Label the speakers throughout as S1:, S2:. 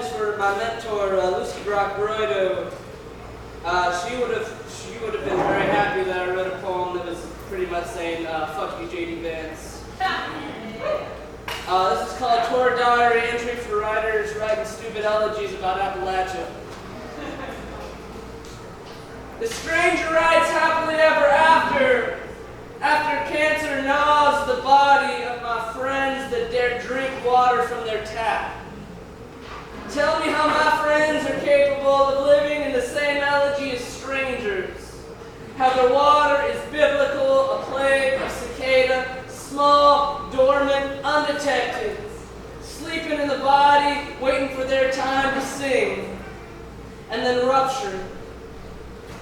S1: for my mentor, Lucy Brock-Broido. She would have been very happy that I wrote a poem that was pretty much saying, fuck you, J.D. Vance. This is called Tour Diary Entry for Writers Writing Stupid Elegies About Appalachia. The stranger rides happily ever after cancer gnaws the body of my friends that dare drink water from their tap. Tell me how my friends are capable of living in the same elegy as strangers. How their water is biblical, a plague of cicada, small, dormant, undetected, sleeping in the body, waiting for their time to sing, and then rupture.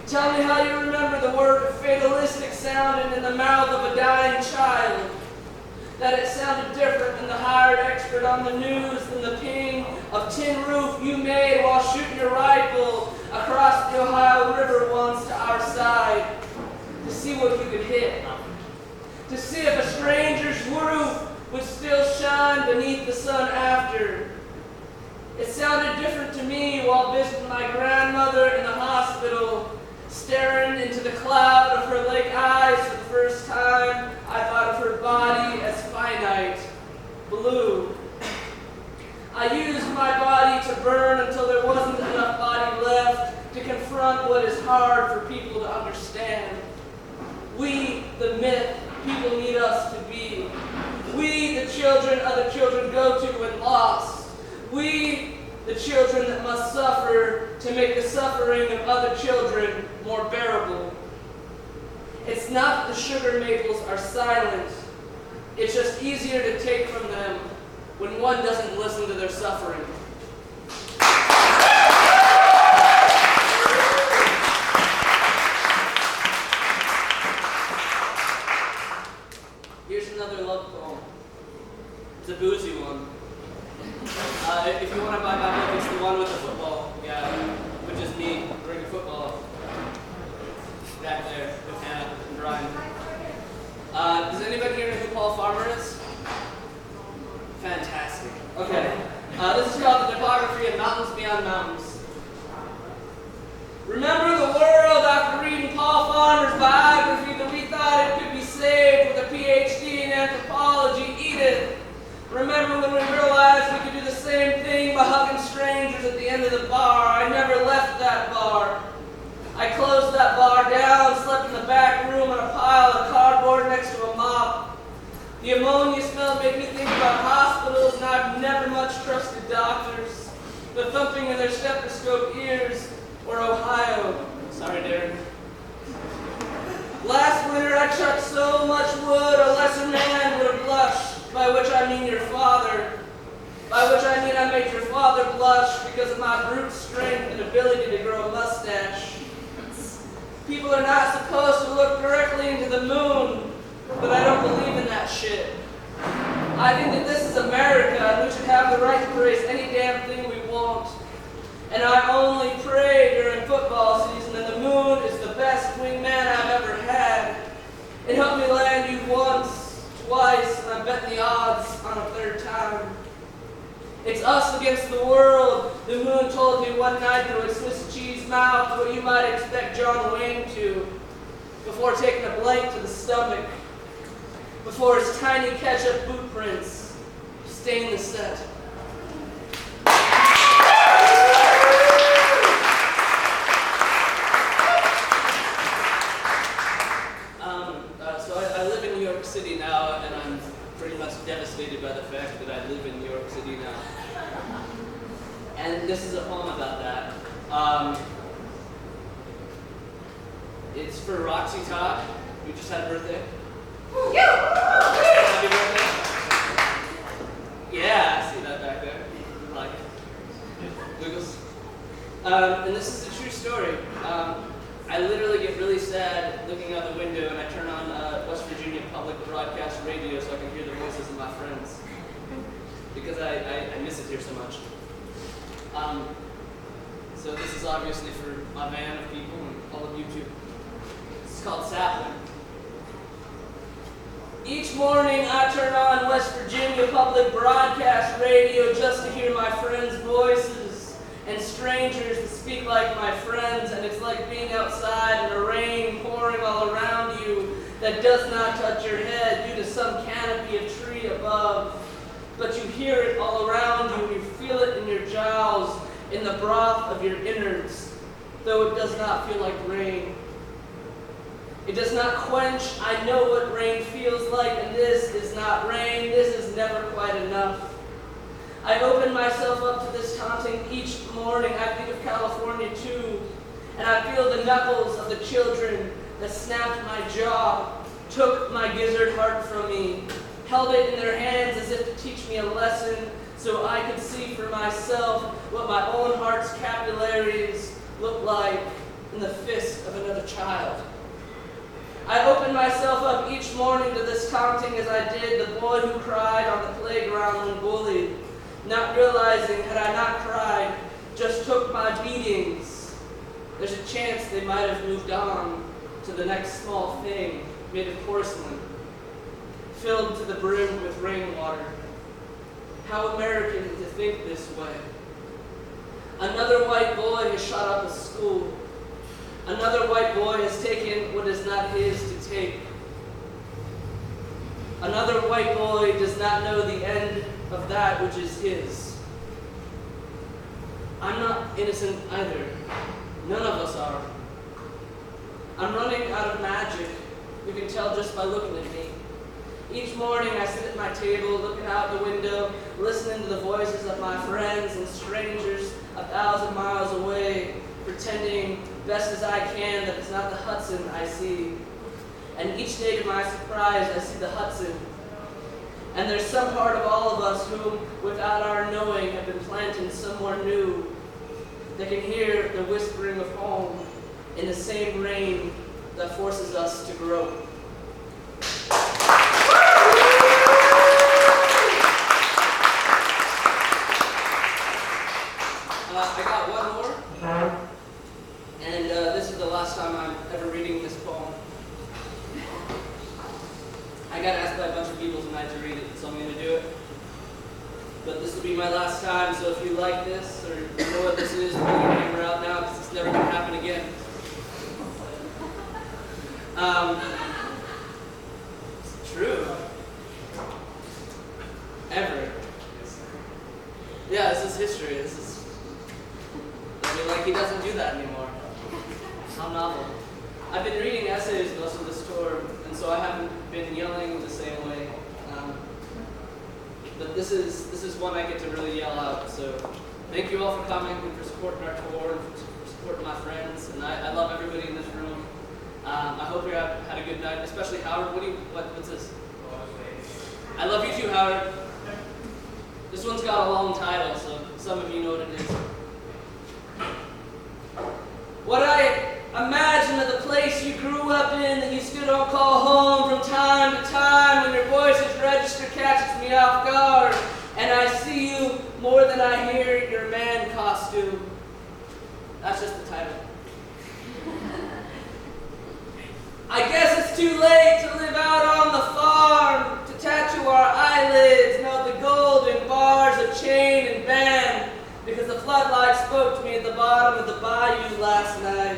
S1: Tell me how you remember the word fatalistic sounding in the mouth of a dying child. That it sounded different than the hired expert on the news than the ping of tin roof you made while shooting your rifle across the Ohio River once to our side to see what you could hit. To see if a stranger's roof would still shine beneath the sun after. It sounded different to me while visiting my grandmother in the hospital, staring into the cloud of her lake eyes for the first time. I thought of her body as finite, blue. I used my body to burn until there wasn't enough body left to confront what is hard for people to understand. We, the myth, people need us to be. We, the children other children go to when lost. We, the children that must suffer to make the suffering of other children more bearable. It's not that the sugar maples are silent. It's just easier to take from them when one doesn't listen to their suffering. Here's another love poem. It's a boozy one. If you want to buy my book, it's the one with the football guy, which is me bringing football back there with Hannah and Brian. Does anybody here know who Paul Farmer is? Fantastic. Okay. This is called The Topography of Mountains Beyond Mountains. Remember the world after reading Paul Farmer's biography that we thought it could be saved with a PhD in anthropology. Edith. Remember when we realized we could do the same thing by hugging strangers at the end of the bar. I never left that bar. I closed that bar down, slept in the back room on a pile of cardboard next to a mop. The ammonia smell made me think about hospitals, and I've never much trusted doctors. The thumping in their stethoscope ears were Ohio. Sorry, Darren. Last winter I chucked so much wood a lesser man would have blushed. By which I mean your father. By which I mean I made your father blush because of my brute strength and ability to grow a mustache. People are not supposed to look directly into the moon, but I don't believe in that shit. I think that this is America and we should have the right to praise any damn thing we want. And I only pray during football season, and the moon is the best wingman I've ever had. It helped me land you once, twice, and I bet the odds on a third time. It's us against the world. The moon told me one night through its Swiss cheese mouth what you might expect John Wayne to, before taking a blank to the stomach, before his tiny ketchup boot prints stain the set. So I live in New York City now, and I'm pretty much devastated by the fact that I live in New York City now. And this is a poem about that. It's for Roxy Todd, who just had a birthday. Happy birthday. Yeah, I see that back there. Like it. Wiggles. And this is a true story. I literally get really sad looking out the window and I turn on West Virginia Public Broadcast Radio so I can hear the voices of my friends. Because I miss it here so much. So this is obviously for my van of people and all of you too. This is called Sapling. Each morning I turn on West Virginia Public Broadcast Radio just to hear my friends' voices. strangers to speak like my friends, and it's like being outside in the rain pouring all around you that does not touch your head due to some canopy of tree above. But you hear it all around you, and you feel it in your jowls, in the broth of your innards, though it does not feel like rain. It does not quench. I know what rain feels like, and this is not rain. This is never quite enough. I open myself up to this taunting each morning. I think of California too, and I feel the knuckles of the children that snapped my jaw, took my gizzard heart from me, held it in their hands as if to teach me a lesson so I could see for myself what my own heart's capillaries look like in the fist of another child. I opened myself up each morning to this taunting as I did the boy who cried on the playground when bullied, not realizing had I not cried, just took my beatings, there's a chance they might have moved on to the next small thing made of porcelain, filled to the brim with rainwater. How American to think this way. Another white boy has shot up a school. Another white boy has taken what is not his to take. Another white boy does not know the end of that which is his. I'm not innocent either. None of us are. I'm running out of magic. You can tell just by looking at me. Each morning I sit at my table, looking out the window, listening to the voices of my friends and strangers 1,000 miles away, pretending best as I can that it's not the Hudson I see. And each day to my surprise, I see the Hudson. And there's some part of all of us whom, without our knowing, have been planted somewhere new, that can hear the whispering of home in the same rain that forces us to grow. I got one more, and this is the last time I'm ever reading this poem. I got asked by a bunch of people tonight to read it, so I'm going to do it. But this will be my last time, so if you like this, or you know what this is, pull your camera out now, because it's never going to happen again. It's true. Ever. Yeah, this is history. He doesn't do that anymore. How novel. I've been reading essays most of this tour, and so I haven't been yelling the same way. But this is one I get to really yell out. So thank you all for coming and for supporting our tour and for supporting my friends. And I love everybody in this room. I hope you had a good night, especially Howard. What's this? I love you too, Howard. This one's got a long title, so some of you know what it is. What I imagine of the place you grew up in that you still don't call home from time to time when your voice's register catches me off guard and I see you more than I hear your man costume. That's just the title. I guess it's too late to live out on the farm, to tattoo our eyelids, note the golden bars of chain and band, because the floodlight spoke to me at the bottom of the bayou last night,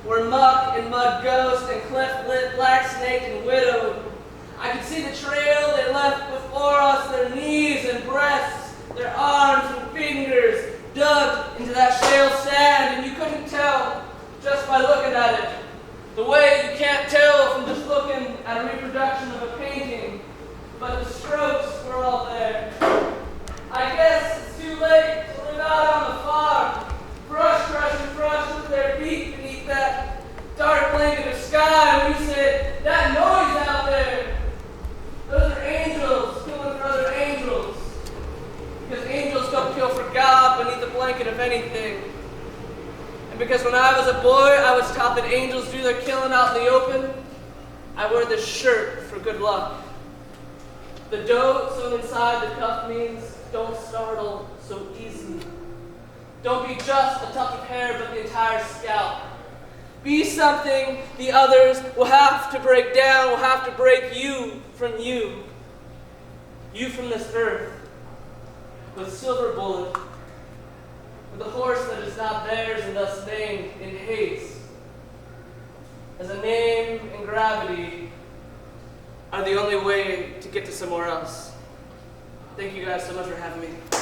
S1: where muck and mud ghost and cleft-lit black snake and widowed. I could see the trail they left before us, their knees and breasts, their arms and fingers dug into that shale sand, and you couldn't tell just by looking at it. The way you can't tell from just looking at a reproduction of a painting, but the strokes were all there. I guess it's too late to live out on the farm, brush crushing brush with their feet beneath that dark blanket of sky, and you said, that noise out there, those are angels killing for other angels, because angels don't kill for God beneath the blanket of anything. And because when I was a boy, I was taught that angels do their killing out in the open, I wear this shirt for good luck. The doe sewn inside the cuff means don't startle so easy. Don't be just a tuft of hair, but the entire scalp. Be something the others will have to break down, will have to break you from you. You from this earth. With silver bullet. With a horse that is is not theirs and thus named in haste, as a name and gravity are the only way to get to somewhere else. Thank you guys so much for having me.